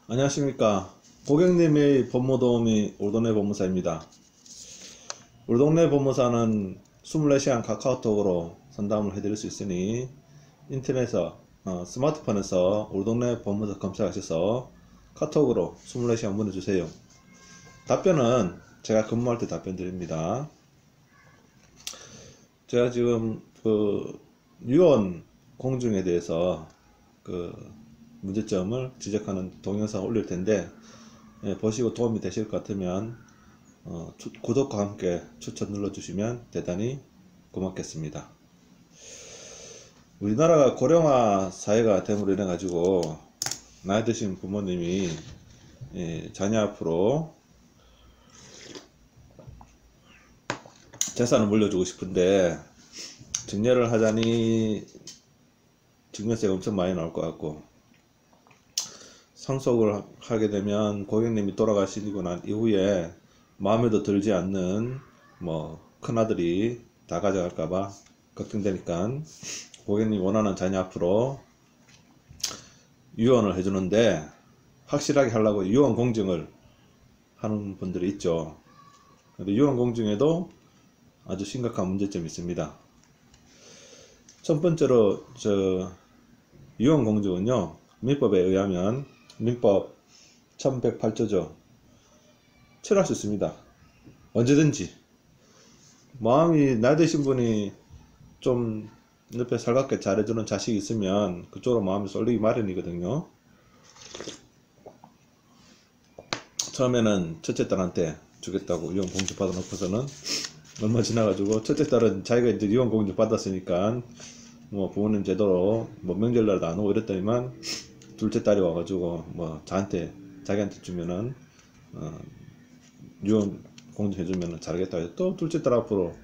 안녕하십니까. 고객님의 법무도우미 울동네 법무사입니다. 울동네 법무사는 24시간 카카오톡으로 상담을 해드릴 수 있으니 인터넷에서 스마트폰에서 울동네 법무사 검색하셔서 카톡으로 24시간 보내주세요. 답변은 제가 근무할 때 답변 드립니다. 제가 지금 유언 공증에 대해서 문제점을 지적하는 동영상을 올릴 텐데, 보시고 도움이 되실 것 같으면 구독과 함께 추천 눌러주시면 대단히 고맙겠습니다. 우리나라가 고령화 사회가 됨으로 인해 가지고 나이 드신 부모님이 자녀 앞으로 재산을 물려주고 싶은데 증여를 하자니 증여세가 엄청 많이 나올 것 같고, 상속을 하게 되면 고객님이 돌아가시고 난 이후에 마음에도 들지 않는 큰아들이 다 가져갈까봐 걱정되니까 고객님이 원하는 자녀 앞으로 유언을 해주는데, 확실하게 하려고 유언 공증을 하는 분들이 있죠. 근데 유언 공증에도 아주 심각한 문제점이 있습니다. 첫 번째로 유언 공증은요, 민법에 의하면 민법 1108조죠. 철회할 수 있습니다. 언제든지. 마음이 나이 드신 분이 좀 옆에 살갑게 잘해주는 자식이 있으면 그쪽으로 마음이 쏠리기 마련이거든요. 처음에는 첫째 딸한테 주겠다고 유언 공증 받아놓고서는 얼마 지나가지고 첫째 딸은 자기가 이제 유언 공증 받았으니까 부모님 제대로 명절날도 안 오고 이랬더니만 둘째 딸이 와가지고 자기한테 주면은 유언 공증 해주면은 잘하겠다 해서 또 둘째 딸 앞으로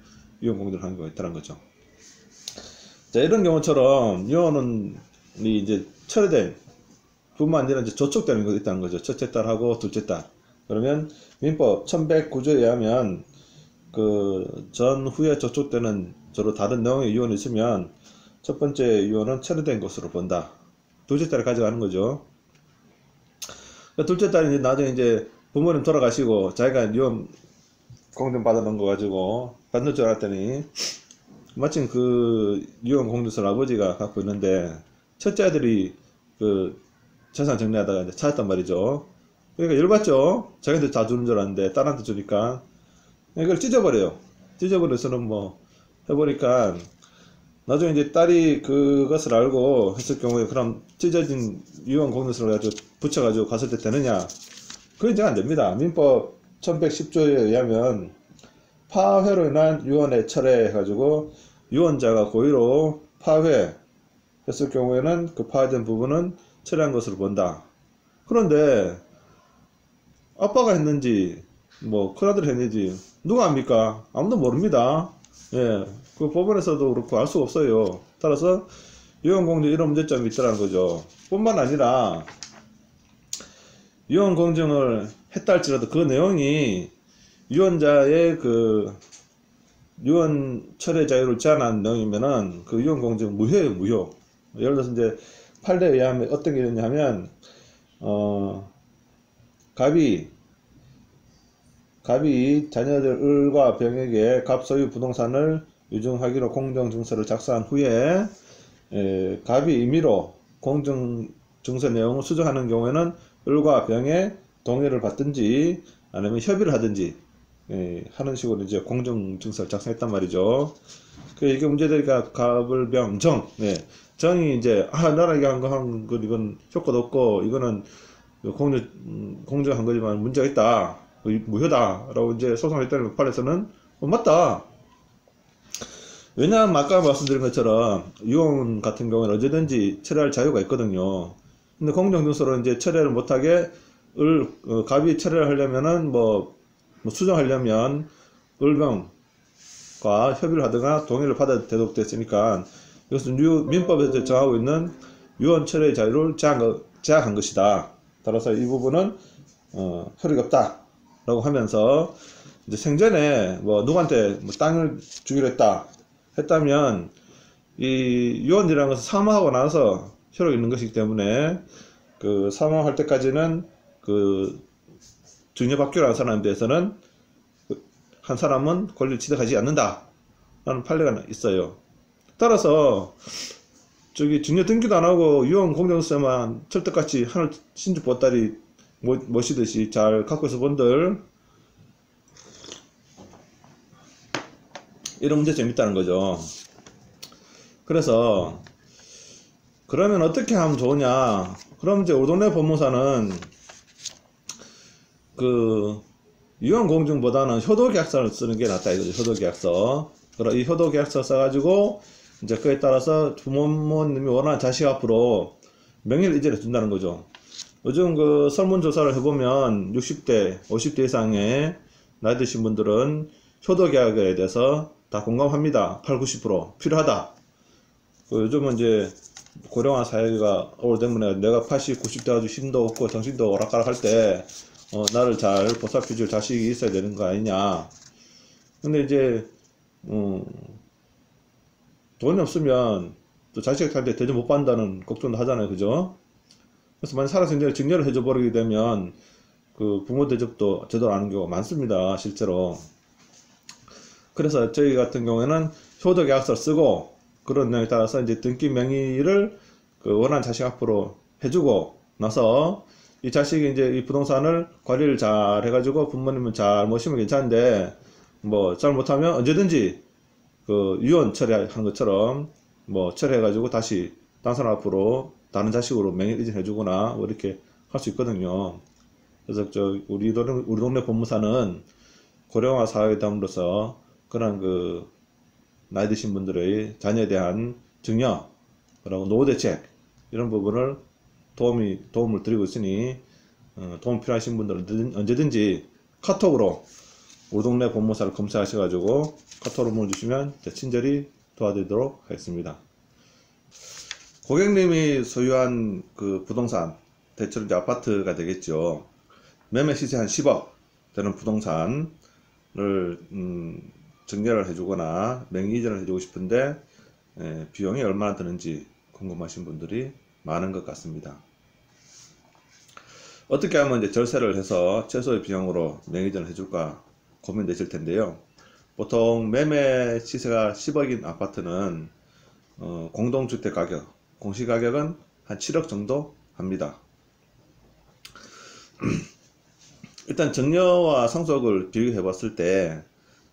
유언 공증을 하는 경우가 있다는 거죠. 자, 이런 경우처럼 유언은 이제 철회된 뿐만 아니라 이제 저촉되는 것도 있다는 거죠. 첫째 딸하고 둘째 딸. 그러면 민법 1109조에 의하면 전후에 저촉되는 서로 다른 내용의 유언이 있으면 첫 번째 유언은 철회된 것으로 본다. 둘째 딸이 가져가는 거죠. 둘째 딸이 나중에 이제 부모님 돌아가시고 자기가 유언 공증 받아놓은 거 가지고 받는 줄 알았더니 마침 유언 공증서를 아버지가 갖고 있는데 첫째 아들이 재산 정리하다가 이제 찾았단 말이죠. 그러니까 열받죠. 자기한테 다 주는 줄 알았는데 딸한테 주니까 이걸 찢어버려요. 찢어버려서는 해보니까 나중에 이제 딸이 그것을 알고 했을 경우에 그럼 찢어진 유언 공증서를 가지고 붙여가지고 갔을 때 되느냐? 그건 이제 안 됩니다. 민법 1110조에 의하면 파회로 인한 유언의 철회해가지고 유언자가 고의로 파회했을 경우에는 그 파회된 부분은 철회한 것으로 본다. 그런데 아빠가 했는지 큰아들이 했는지 누가 압니까? 아무도 모릅니다. 예, 법원에서도 그렇고 알 수가 없어요. 따라서 유언 공증 이런 문제점이 있더라는 거죠. 뿐만 아니라 유언 공증을 했다 할지라도 그 내용이 유언자의 유언 철회 자유를 제한한 내용이면은 그 유언 공증 무효예요, 무효. 예를 들어서 이제 판례에 의하면 어떤 게 있냐 하면 갑이 자녀들 을과 병에게 갑 소유 부동산을 유증하기로 공정증서를 작성한 후에 갑이 임의로 공정증서 내용을 수정하는 경우에는 을과 병의 동의를 받든지 아니면 협의를 하든지 하는 식으로 이제 공정증서를 작성했단 말이죠. 이게 문제되니까 갑을 병 정이 이제 나라 얘기한 거 이건 효과도 없고 이거는 공정한 거지만 문제가 있다. 무효다라고 이제 소송을 했다는 판에서는 맞다. 왜냐하면 아까 말씀드린 것처럼 유언 같은 경우는 언제든지 철회할 자유가 있거든요. 근데 공정증서로 이제 철회를 못하게 갑이 철회를 하려면은 수정하려면 을병과 협의를 하거나 동의를 받아야 되도록 됐으니까 이것은 민법에서 정하고 있는 유언 철회의 자유를 제약한 것이다. 따라서 이 부분은 효력이 없다 라고 하면서 이제 생전에 누구한테 땅을 주기로 했다면 이 유언이라는 것은 사망하고 나서 효력이 있는 것이기 때문에 그 사망할 때까지는 그 증여받기로 한 사람에 대해서는 한 사람은 권리를 취득하지 않는다 라는 판례가 있어요. 따라서 저기 증여 등기도 안 하고 유언 공정서만 철떡같이 하늘 신주 보따리 모시듯이 잘 갖고 있어 본들 이런 문제점이 있다는 거죠. 그래서 그러면 어떻게 하면 좋으냐? 그럼 이제 우리 동네 법무사는 그 유언 공증보다는 효도계약서를 쓰는 게 낫다 이거죠. 효도계약서. 그럼 이 효도계약서 써가지고 이제 그에 따라서 부모님이 원하는 자식 앞으로 명의를 이전해 준다는 거죠. 요즘 그 설문조사를 해보면 60대, 50대 이상의 나이 드신 분들은 효도계약에 대해서 다 공감합니다. 8, 90% 필요하다. 그 요즘은 이제 고령화 사회가 오래 때문에 내가 80, 90대 가지고 힘도 없고 정신도 오락가락 할 때 나를 잘 보살펴줄 자식이 있어야 되는 거 아니냐. 근데 이제 돈이 없으면 또 자식한테 대접 못 받는다는 걱정도 하잖아요. 그죠? 그래서 만약 살아서 이제 증여를 해줘 버리게 되면 그 부모 대접도 제대로 안 하는 경우가 많습니다. 실제로. 그래서 저희 같은 경우에는 효도계약서를 쓰고 그런 내용에 따라서 이제 등기 명의를 그 원하는 자식 앞으로 해주고 나서 이 자식이 이제 이 부동산을 관리를 잘 해가지고 부모님은 잘 모시면 괜찮은데 뭐 잘 못하면 언제든지 그 유언 처리하는 것처럼 뭐 처리해가지고 다시 다른 사람 앞으로 다른 자식으로 명의 이전해주거나 뭐 이렇게 할 수 있거든요. 그래서 우리 동네 법무사는 고령화 사회에 됨으로써 그런 그 나이 드신 분들의 자녀에 대한 증여 그리고 노후 대책 이런 부분을 도움을 드리고 있으니 도움 필요하신 분들은 언제든지 카톡으로 우리 동네 법무사를 검색하셔가지고 카톡으로 문의주시면 친절히 도와드리도록 하겠습니다. 고객님이 소유한 그 부동산 대체로 이제 아파트가 되겠죠. 매매 시세 한 10억 되는 부동산을 증여를 해주거나 명의 이전을 해주고 싶은데 비용이 얼마나 드는지 궁금하신 분들이 많은 것 같습니다. 어떻게 하면 이제 절세를 해서 최소의 비용으로 명의 이전을 해줄까 고민되실 텐데요. 보통 매매 시세가 10억인 아파트는 공동주택 가격, 공시가격은 한 7억 정도 합니다. 일단 증여와 상속을 비교해 봤을 때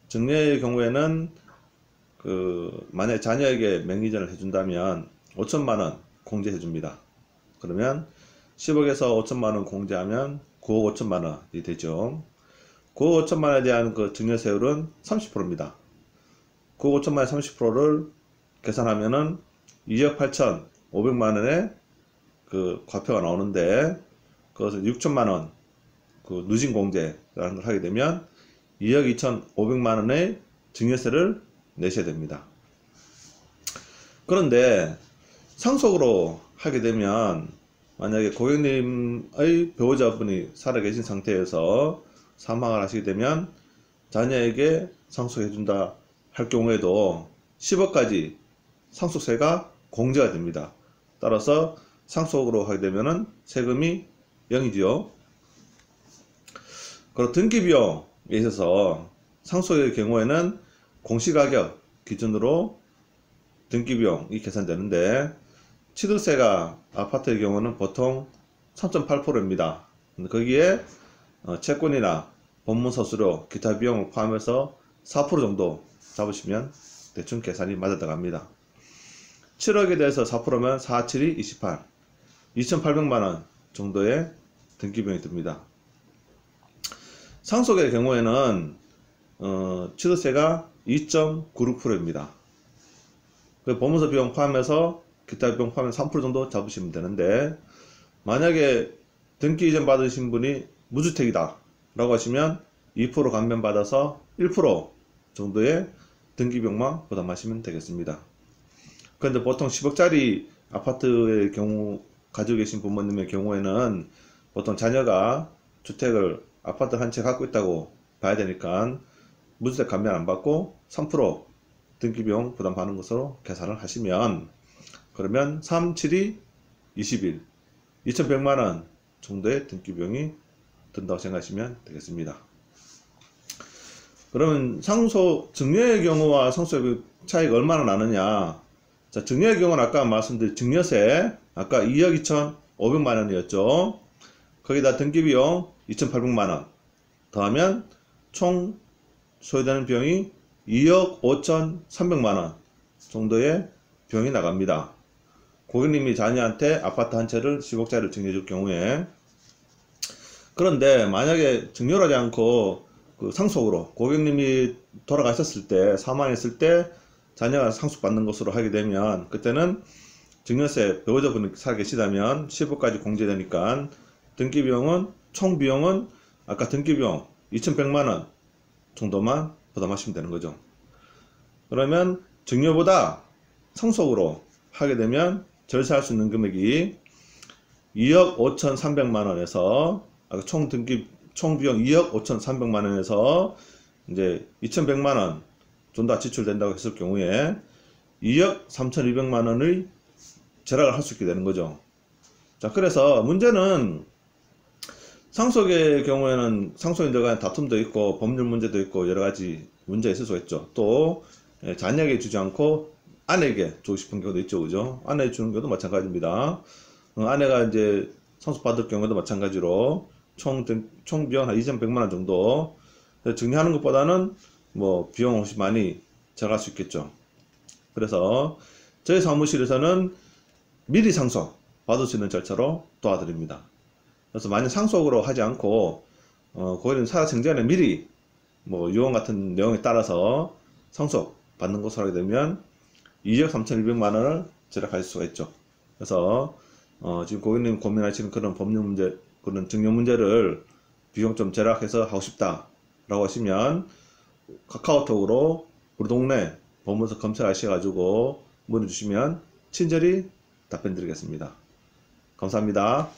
증여의 경우에는 만약 자녀에게 명의이전을 해준다면 5천만원 공제해 줍니다. 그러면 10억에서 5천만원 공제하면 9억 5천만원이 되죠. 9억 5천만원에 대한 그 증여세율은 30%입니다. 9억 5천만원의 30%를 계산하면은 2억 8천5백만원의 그 과표가 나오는데 그것을 6천만원 그 누진 공제라는 걸 하게 되면 2억 2천5백만원의 증여세를 내셔야 됩니다. 그런데 상속으로 하게 되면 만약에 고객님의 배우자분이 살아계신 상태에서 사망을 하시게 되면 자녀에게 상속해준다 할 경우에도 10억까지 상속세가 공제가 됩니다. 따라서 상속으로 하게 되면 세금이 0이지요. 그리고 등기비용에 있어서 상속의 경우에는 공시가격 기준으로 등기비용이 계산되는데 취득세가 아파트의 경우는 보통 3.8%입니다. 거기에 채권이나 법문서수료, 기타 비용을 포함해서 4% 정도 잡으시면 대충 계산이 맞아 들어갑니다. 7억에 대해서 4%면 4, 7이 28, 2,800만원 정도의 등기비용이 듭니다. 상속의 경우에는 취득세가 2.96%입니다. 법문서 비용 포함해서 기타 비용 포함해서 3% 정도 잡으시면 되는데 만약에 등기 이전 받으신 분이 무주택이다 라고 하시면 2% 감면 받아서 1% 정도의 등기비용만 부담하시면 되겠습니다. 그런데 보통 10억짜리 아파트의 경우 가지고 계신 부모님의 경우에는 보통 자녀가 주택을 아파트 한 채 갖고 있다고 봐야 되니까 무주택 감면 안 받고 3% 등기비용 부담하는 것으로 계산을 하시면 그러면 3, 7이 21, 2100만원 정도의 등기 비용이 든다고 생각하시면 되겠습니다. 그러면 상속 증여의 경우와 상속의 그 차이가 얼마나 나느냐. 자, 증여의 경우는 아까 말씀드린 증여세 아까 2억 2,500만원이었죠. 거기다 등기비용 2,800만원 더하면 총 소요되는 비용이 2억 5,300만원 정도의 비용이 나갑니다. 고객님이 자녀한테 아파트 한 채를 10억짜리를 증여해 줄 경우에. 그런데 만약에 증여를 하지 않고 그 상속으로 고객님이 돌아가셨을 때 사망했을 때 자녀가 상속받는 것으로 하게 되면 그때는 증여세 배우자분이 살아계시다면 10억까지 공제되니까 등기비용은 총 비용은 아까 등기비용 2,100만원 정도만 부담하시면 되는 거죠. 그러면 증여보다 상속으로 하게 되면 절세할 수 있는 금액이 2억 5,300만원에서 총 비용 2억 5,300만원에서 이제 2,100만원 정도 지출된다고 했을 경우에 2억 3,200만원의 절약을 할 수 있게 되는 거죠. 자, 그래서 문제는 상속의 경우에는 상속에 들어간 다툼도 있고 법률 문제도 있고 여러가지 문제가 있을 수 있죠. 또 자녀에게 주지 않고 아내에게 주고 싶은 경우도 있죠. 그죠? 아내에 주는 경우도 마찬가지입니다. 아내가 이제 상속받을 경우도 마찬가지로 총 비용 한 2,100만원 정도 증여하는 것보다는 뭐 비용 없이 많이 절약할 수 있겠죠. 그래서 저희 사무실에서는 미리 상속 받을 수 있는 절차로 도와드립니다. 그래서 만약 상속으로 하지 않고 고객님 살아생전에 미리 뭐 유언 같은 내용에 따라서 상속 받는 것으로 하게 되면 2억 3,200만원을 절약할 수가 있죠. 그래서 지금 고객님 고민하시는 그런 법률 문제, 그런 증여 문제를 비용 좀 절약해서 하고 싶다 라고 하시면 카카오톡으로 우리 동네 법무사 검색하셔가지고 문의 주시면 친절히 답변 드리겠습니다. 감사합니다.